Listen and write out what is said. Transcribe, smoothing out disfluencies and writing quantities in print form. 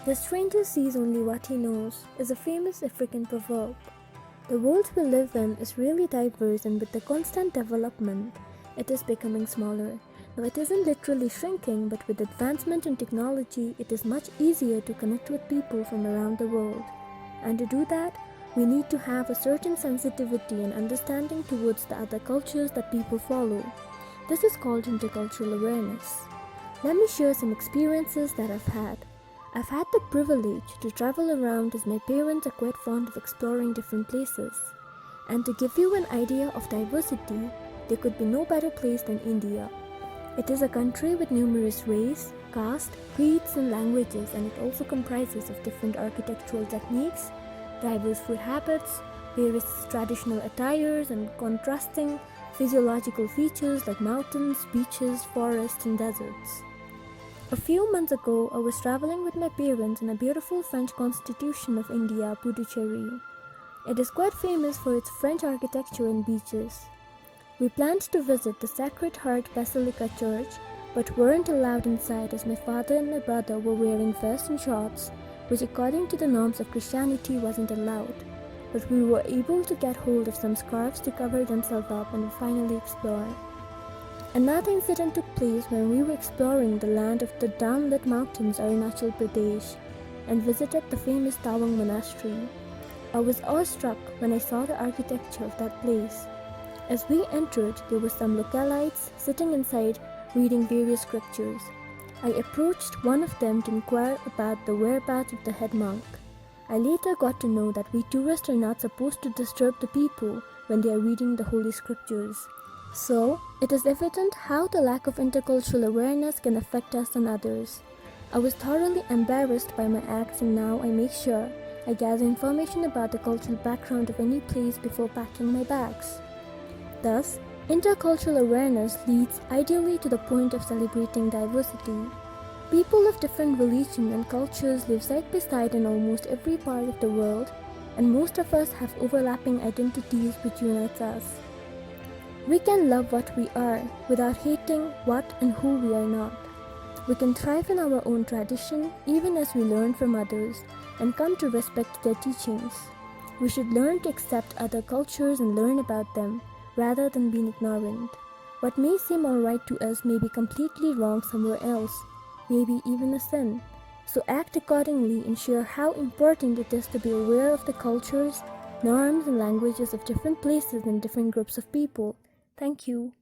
The stranger sees only what he knows is a famous African proverb. The world we live in is really diverse, and with the constant development, it is becoming smaller. Now, it isn't literally shrinking, but with advancement in technology, it is much easier to connect with people from around the world. And to do that, we need to have a certain sensitivity and understanding towards the other cultures that people follow. This is called intercultural awareness. Let me share some experiences that I've had. I've had the privilege to travel around as my parents are quite fond of exploring different places. And to give you an idea of diversity, there could be no better place than India. It is a country with numerous race, caste, creeds and languages, and it also comprises of different architectural techniques, diverse food habits, various traditional attires and contrasting physiological features like mountains, beaches, forests and deserts. A few months ago, I was traveling with my parents in a beautiful French constitution of India, Puducherry. It is quite famous for its French architecture and beaches. We planned to visit the Sacred Heart Basilica Church, but weren't allowed inside as my father and my brother were wearing vests and shorts, which according to the norms of Christianity wasn't allowed. But we were able to get hold of some scarves to cover themselves up and finally explore. Another incident took place when we were exploring the land of the down-lit mountains Arunachal Pradesh and visited the famous Tawang Monastery. I was awestruck when I saw the architecture of that place. As we entered, there were some localites sitting inside reading various scriptures. I approached one of them to inquire about the whereabouts of the head monk. I later got to know that we tourists are not supposed to disturb the people when they are reading the holy scriptures. So, it is evident how the lack of intercultural awareness can affect us and others. I was thoroughly embarrassed by my acts, and now I make sure I gather information about the cultural background of any place before packing my bags. Thus, intercultural awareness leads ideally to the point of celebrating diversity. People of different religions and cultures live side by side in almost every part of the world, and most of us have overlapping identities which unites us. We can love what we are without hating what and who we are not. We can thrive in our own tradition even as we learn from others and come to respect their teachings. We should learn to accept other cultures and learn about them rather than being ignorant. What may seem alright to us may be completely wrong somewhere else, maybe even a sin. So act accordingly and share how important it is to be aware of the cultures, norms and languages of different places and different groups of people. Thank you.